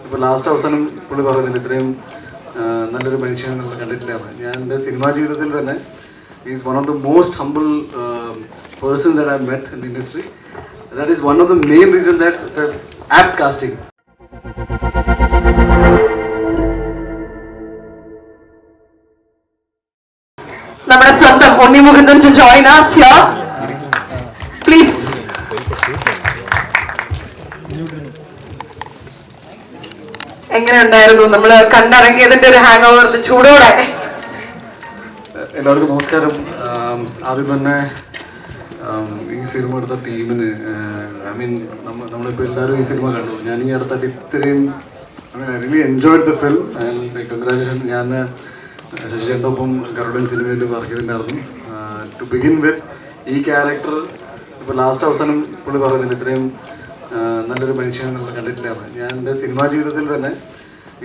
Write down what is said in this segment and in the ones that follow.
ഇപ്പോൾ ലാസ്റ്റ് അവസാനം പുള്ളി പറയുന്നില്ല ഇത്രയും നല്ലൊരു മനുഷ്യൻ എന്നുള്ള കണ്ടിട്ടില്ലാണ്. ഞാൻ എൻ്റെ സിനിമാ ജീവിതത്തിൽ തന്നെ is one of the most humble person that I met in the industry. That is one of the main reason that it's a apt casting. നമ്മുടെ സ്വന്തം Unni Mukundan to join us here. Please. എങ്ങനെ ഉണ്ടായിരുന്നു നമ്മൾ കണ്ടിറങ്ങിയതിന്റെ ഒരു ഹാങ് ഓവറിൽ ചൂടോടെ? എല്ലാവർക്കും നമസ്കാരം. ആദ്യം തന്നെ ഈ സിനിമ എടുത്ത ടീമിന് ഐ മീൻ നമ്മളിപ്പോൾ എല്ലാവരും ഈ സിനിമ കണ്ടു. ഞാൻ ഈ അടുത്തായിട്ട് ഇത്രയും I really enjoyed the film and congratulation. ഞാൻ ശശിയുടെ ഒപ്പം ഗരുഡൻ സിനിമയിൽ വർക്ക് ചെയ്തിട്ടുണ്ടായിരുന്നു. ടു ബിഗിൻ വിത്ത് ഈ ക്യാരക്ടർ ഇപ്പോൾ ലാസ്റ്റ് അവസാനം പുള്ളി പറയുന്നില്ല ഇത്രയും നല്ലൊരു മനുഷ്യൻ എന്നുള്ള കണ്ടിട്ടില്ലാണ്. ഞാൻ എൻ്റെ സിനിമാ ജീവിതത്തിൽ തന്നെ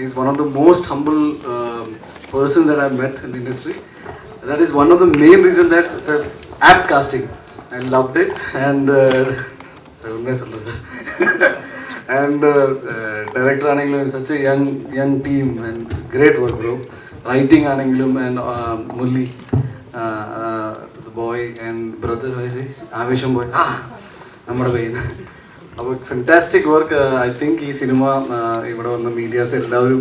is one of the most humble person that I met in the industry. That is one of the main reason that it's a apt casting. I loved it and and director ആണെങ്കിലും such a young team and great work bro. Writing ആണെങ്കിലും and മുല്ലി boy and brother വൈസി Aavesham boy നമ്മുടെ കയ്യിൽ. അപ്പോൾ fantastic work. I think ഈ സിനിമ ഇവിടെ വന്ന മീഡിയാസ് എല്ലാവരും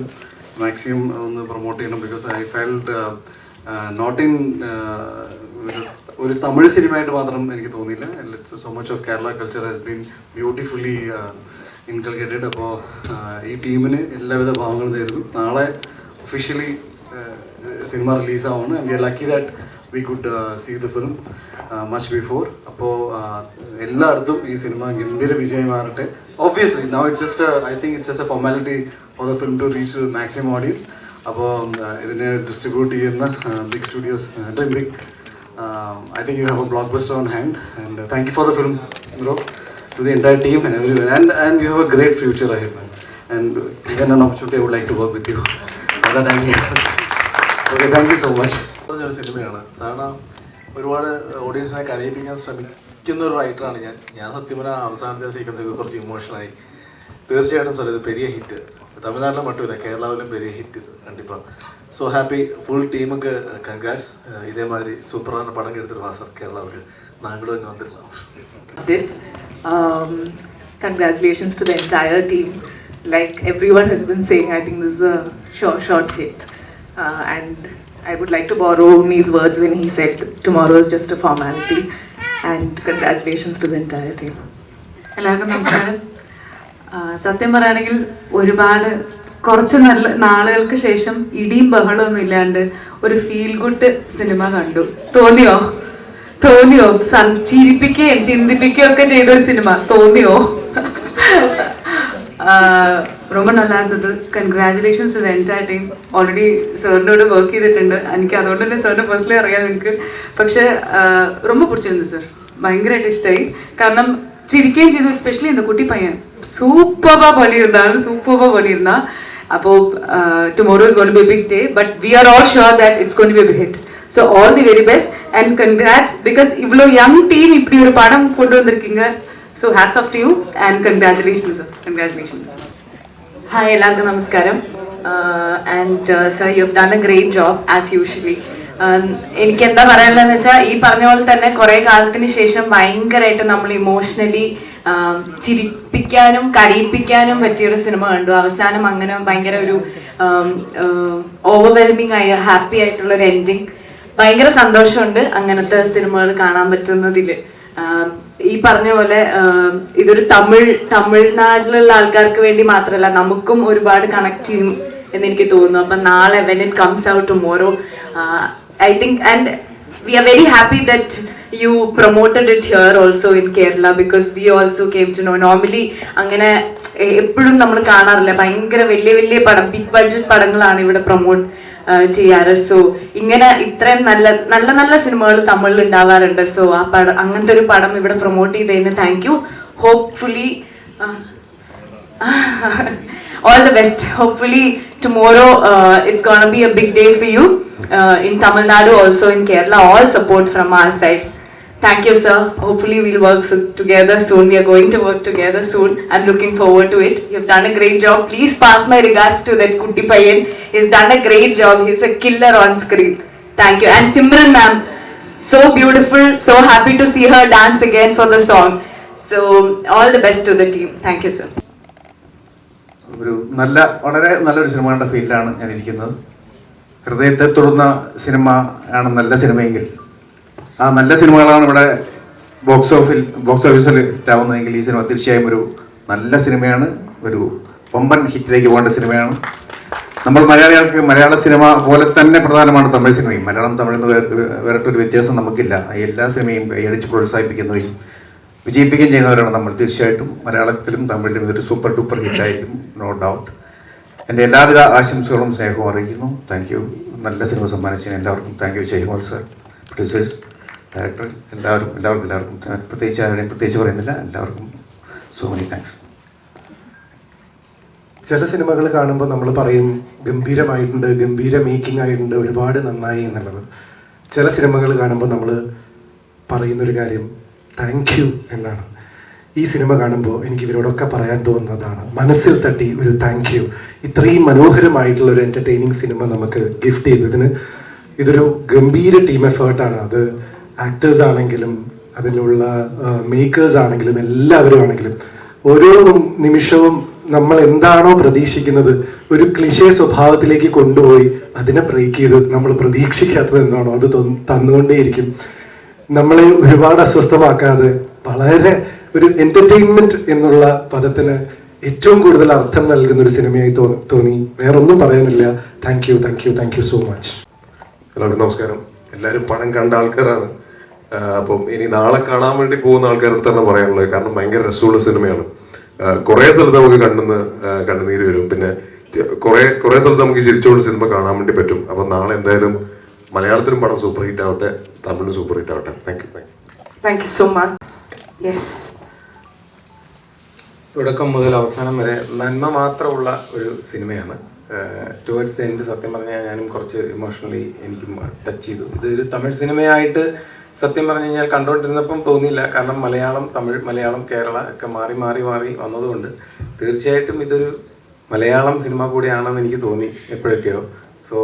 മാക്സിമം ഒന്ന് പ്രൊമോട്ട് ചെയ്യണം. Because I felt not in ഒരു തമിഴ് സിനിമയായിട്ട് മാത്രം എനിക്ക് തോന്നിയില്ല. It's so much of Kerala culture has been beautifully inculcated. അപ്പോൾ ഈ ടീമിന് എല്ലാവിധ ഭാവങ്ങളും തരുന്നു. നാളെ ഒഫീഷ്യലി സിനിമ റിലീസാവുന്നു. And we are lucky that we could see the film much before. അപ്പോൾ എല്ലായിടത്തും ഈ സിനിമ ഗംഭീര വിജയമാറട്ടെ. Obviously now it's just I think it's just a formality for the film to reach maximum audience. അപ്പോൾ ഇതിനെ ഡിസ്ട്രിബ്യൂട്ട് ചെയ്യുന്ന big studios dream big. I think you have a blockbuster on hand, and thank you for the film, bro, to the entire team and everyone, and you have a great future ahead, man. And given an opportunity, I would like to work with you. That I'm here. Okay, thank you so much. ഒരു സിനിമയാണ് സാധാരണ ഒരുപാട് ഓഡിയൻസിനെ കരയിപ്പിക്കാൻ ശ്രമിക്കുന്ന ഒരു റൈറ്ററാണ് ഞാൻ സത്യം പറഞ്ഞാൽ അവസാനത്തെ സീക്വൻസ് ഒക്കെ കുറച്ച് ഇമോഷണലായി. തീർച്ചയായിട്ടും സാർ ഇത് പെരിയ ഹിറ്റ് തമിഴ്നാട്ടിലും മറ്റുമില്ല, കേരളാവിലും പെരിയ ഹിറ്റ് ഇത് കണ്ടിപ്പാ. ஸோ ஹாப்பி ஃபுல் டீமுக்கு கங்க்ராட்ஸ். இதே மாதிரி சூப்பரான படம் எடுத்துருவா சார் கேரளாவுக்கு. நாங்களும் இங்கே வந்துடலாம். Congratulations to the entire team. Like everyone has been saying, I think this is a short hit. And I would like to borrow Uni's words when he said tomorrow is just a formality. And congratulations to the entire team. എല്ലാവർക്കും നമസ്കാരം. സത്യം പറയുകയാണെങ്കിൽ ഒരുപാട് കുറച്ച് നല്ല നാളുകൾക്ക് ശേഷം ഇടിയും ബഹളമൊന്നും ഇല്ലാണ്ട് ഒരു ഫീൽ ഗുഡ് സിനിമ കണ്ടു. തോന്നിയോ ചിരിപ്പിക്കുകയും ചിന്തിപ്പിക്കുകയും ഒക്കെ ചെയ്തൊരു സിനിമ തോന്നിയോ? ரொம்ப நல்லா இருந்தது. Congratulations to the entire team. Already സാറിനോട് വർക്ക് ചെയ്തിട്ടുണ്ട്. എനിക്ക് അതുകൊണ്ട് തന്നെ സാറിനെ പേഴ്സണലി അറിയാം എനിക്ക്. പക്ഷേ ரொம்ப പിടിച്ചിരുന്നു സാർ. ഭയങ്കരമായിട്ട് ഇഷ്ടമായി. കാരണം ചിരിക്കുകയും ചെയ്തു. എസ്പെഷ്യലി இந்த കുട്ടി പയ്യൻ സൂപ്പറാ பண்ணியிருந்தா. അപ്പോൾ tomorrow is going to be a big day, but we are all sure that it's going to be a big hit. So all the very best and congrats, because இவ்வளோ young team இப்படி ஒரு படம் கொண்டு வந்திருக்கீங்க. So hats off to you and congratulations sir. Congratulations. Hi, എല്ലാവർക്കും നമസ്കാരം. And sir, you have done a great job as usually. എനിക്ക് എന്താ പറയാനുള്ളതെന്ന് വെച്ചാൽ ഈ പറഞ്ഞ പോലെ തന്നെ കുറേ കാലത്തിന് ശേഷം ഭയങ്കരമായിട്ട് നമ്മൾ ഇമോഷണലി ചിരിപ്പിക്കാനും കരയിപ്പിക്കാനും പറ്റിയൊരു സിനിമ കണ്ടു. അവസാനം അങ്ങനെ ഭയങ്കര ഒരു ഓവർവെൽമിങ് ആയ ഹാപ്പി ആയിട്ടുള്ളൊരു എൻഡിങ്. ഭയങ്കര സന്തോഷമുണ്ട് അങ്ങനത്തെ സിനിമകൾ കാണാൻ പറ്റുന്നതിൽ. ഈ പറഞ്ഞ പോലെ ഇതൊരു തമിഴ്നാട്ടിലുള്ള ആൾക്കാർക്ക് വേണ്ടി മാത്രമല്ല, നമുക്കും ഒരുപാട് കണക്ട് ചെയ്യും എന്നെനിക്ക് തോന്നുന്നു. അപ്പം നാളെ when it comes out tomorrow, I think, and we are very happy that you promoted it here also in Kerala, because we also came to know normally അങ്ങനെ എപ്പോഴും നമ്മൾ കാണാറില്ല. ഭയങ്കര വലിയ പടം, ബിഗ് ബഡ്ജറ്റ് പടങ്ങളാണ് ഇവിടെ പ്രൊമോട്ട് ചെയ്യാറ്. സോ ഇങ്ങനെ ഇത്രയും നല്ല സിനിമകൾ തമിഴിൽ ഉണ്ടാവാറുണ്ട്. സോ ആ പടം, അങ്ങനത്തെ ഒരു പടം ഇവിടെ പ്രൊമോട്ട് ചെയ്തതിന് thank you. Hopefully all the best. Hopefully tomorrow it's gonna be a big day for you in Tamil Nadu, also in Kerala. All support from our side. Thank you, sir. Hopefully, we'll work together soon. We are going to work together soon. I'm looking forward to it. You've done a great job. Please pass my regards to that Kutti Payan. He's done a great job. He's a killer on screen. Thank you. And Simran ma'am, so beautiful. So happy to see her dance again for the song. So, all the best to the team. Thank you, sir. വളരെ നല്ലൊരു സിനിമയുടെ ഫീൽഡിലാണ് ഞാൻ ഇരിക്കുന്നത്. ഹൃദയത്തെ തൊടുന്ന cinema ആണ് നല്ല സിനിമയെങ്കിൽ, ആ നല്ല സിനിമകളാണ് ഇവിടെ ബോക്സ് ഓഫീസിൽ ഹിറ്റാവുന്നതെങ്കിൽ, ഈ സിനിമ തീർച്ചയായും ഒരു നല്ല സിനിമയാണ്, ഒരു വമ്പൻ ഹിറ്റിലേക്ക് പോകേണ്ട സിനിമയാണ്. നമ്മൾ മലയാളികൾക്ക് മലയാള സിനിമ പോലെ തന്നെ പ്രധാനമാണ് തമിഴ് സിനിമയും. മലയാളം തമിഴിൽ നിന്ന് വേറിട്ടൊരു വ്യത്യാസം നമുക്കില്ല. എല്ലാ സിനിമയും കൈയടിച്ച് പ്രോത്സാഹിപ്പിക്കുന്നവയും വിജയിപ്പിക്കുകയും ചെയ്യുന്നവരാണ് നമ്മൾ. തീർച്ചയായിട്ടും മലയാളത്തിലും തമിഴിലും ഇതൊരു സൂപ്പർ ഡൂപ്പർ ഹിറ്റായിരിക്കും, നോ ഡൗട്ട്. എൻ്റെ എല്ലാവിധ ആശംസകളും സ്നേഹവും അറിയിക്കുന്നു. Thank you. നല്ല സിനിമ സമ്മാനിച്ചതിന് എല്ലാവർക്കും thank you. Jaimol sir, producers, director, എല്ലാവർക്കും പ്രത്യേകിച്ച് ആരുടെയും പ്രത്യേകിച്ച് പറയുന്നില്ല. എല്ലാവർക്കും സോ മെനി താങ്ക്സ്. ചില സിനിമകൾ കാണുമ്പോൾ നമ്മൾ പറയും ഗംഭീരമായിട്ടുണ്ട്, ഗംഭീര മേക്കിംഗ് ആയിട്ടുണ്ട്, ഒരുപാട് നന്നായി എന്നുള്ളത്. ചില സിനിമകൾ കാണുമ്പോൾ നമ്മൾ പറയുന്നൊരു കാര്യം താങ്ക് യു എന്നാണ്. ഈ സിനിമ കാണുമ്പോൾ എനിക്ക് ഇവരോടൊക്കെ പറയാൻ തോന്നുന്നതാണ്, മനസ്സിൽ തട്ടി ഒരു താങ്ക് യു. ഇത്രയും മനോഹരമായിട്ടുള്ള ഒരു എൻ്റർടൈനിങ് സിനിമ നമുക്ക് ഗിഫ്റ്റ് ചെയ്തതിന് ഇതൊരു ഗംഭീര ടീം എഫേർട്ടാണ്. അത് ആക്ടേഴ്സ് ആണെങ്കിലും അതിലുള്ള മേക്കേഴ്സ് ആണെങ്കിലും എല്ലാവരും ആണെങ്കിലും ഓരോ നിമിഷവും നമ്മൾ എന്താണോ പ്രതീക്ഷിക്കുന്നത് ഒരു ക്ലിഷേ സ്വഭാവത്തിലേക്ക് കൊണ്ടുപോയി അതിനെ ബ്രേക്ക് ചെയ്ത് നമ്മൾ പ്രതീക്ഷിക്കാത്തത് എന്താണോ അത് തന്നുകൊണ്ടേയിരിക്കും. നമ്മളെ ഒരുപാട് അസ്വസ്ഥമാക്കാതെ വളരെ ഒരു എൻ്റർടൈൻമെൻറ്റ് എന്നുള്ള പദത്തിന് ഏറ്റവും കൂടുതൽ അർത്ഥം നൽകുന്ന ഒരു സിനിമയായി തോന്നി. വേറൊന്നും പറയാനില്ല. Thank you, thank you, thank you so much. എല്ലാവർക്കും നമസ്കാരം. എല്ലാവരും പടം കണ്ട ആൾക്കാരാണ്. അപ്പം ഇനി നാളെ കാണാൻ വേണ്ടി പോകുന്ന ആൾക്കാരുടെ തന്നെ പറയാനുള്ളത്, കാരണം ഭയങ്കര രസമുള്ള സിനിമയാണ്. കുറേ സ്ഥലത്ത് നമുക്ക് കണ്ണുനീര് വരും, പിന്നെ കുറേ സ്ഥലത്ത് നമുക്ക് ചിരിച്ചുകൊണ്ട് സിനിമ കാണാൻ വേണ്ടി പറ്റും. അപ്പം നാളെ എന്തായാലും മലയാളത്തിലും പടം സൂപ്പർ ഹിറ്റ് ആവട്ടെ, തമിഴിലും സൂപ്പർ ഹിറ്റ് ആവട്ടെ. Thank you. Thank you so much. Yes. തുടക്കം മുതൽ അവസാനം വരെ നന്മ മാത്രമുള്ള ഒരു സിനിമയാണ്. ടുവേർഡ്സ് എൻഡ് സത്യം പറഞ്ഞാൽ ഞാനും കുറച്ച് ഇമോഷണലി എനിക്കും ടച്ച് ചെയ്തു. ഇതൊരു തമിഴ് സിനിമയായിട്ട് സത്യം പറഞ്ഞു കഴിഞ്ഞാൽ കണ്ടുകൊണ്ടിരുന്നപ്പം തോന്നിയില്ല, കാരണം മലയാളം, തമിഴ്, മലയാളം, കേരള ഒക്കെ മാറി മാറി മാറി വന്നതുകൊണ്ട് തീർച്ചയായിട്ടും ഇതൊരു മലയാളം സിനിമ കൂടിയാണെന്ന് എനിക്ക് തോന്നി എപ്പോഴൊക്കെയോ. സോ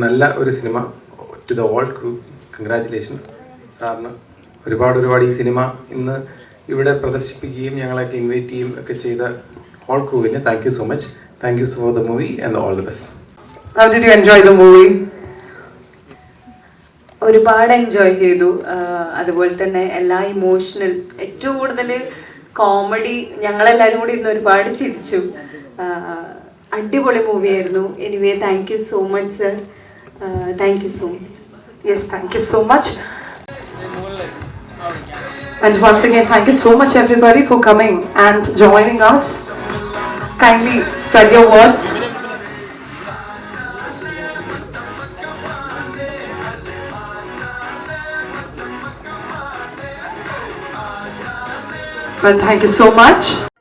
നല്ല ഒരു cinema. To the all crew, congratulations. സാറിന് ഒരുപാട് ഈ സിനിമ ഇന്ന് ഇവിടെ പ്രദർശിപ്പിക്കുകയും ഞങ്ങളൊക്കെ ഇൻവൈറ്റ് ചെയ്യുകയും ഒക്കെ ചെയ്ത ഓൾ ക്രൂവിന് thank you so much. Thank you for the movie and all the best. How did you enjoy the movie? ഒരുപാട് എൻജോയ് ചെയ്തു. അതുപോലെ തന്നെ എല്ലാ ഇമോഷണൽ, ഏറ്റവും കൂടുതൽ കോമഡി, ഞങ്ങളെല്ലാവരും കൂടി ഇരുന്ന് ഒരുപാട് ചിരിച്ചു. അടിപൊളി മൂവിയായിരുന്നു. Anyway thank you so much sir. Thank you so much. Yes, thank you so much. And once again, thank you so much everybody for coming and joining us. Kindly spread your words. Well, thank you so much.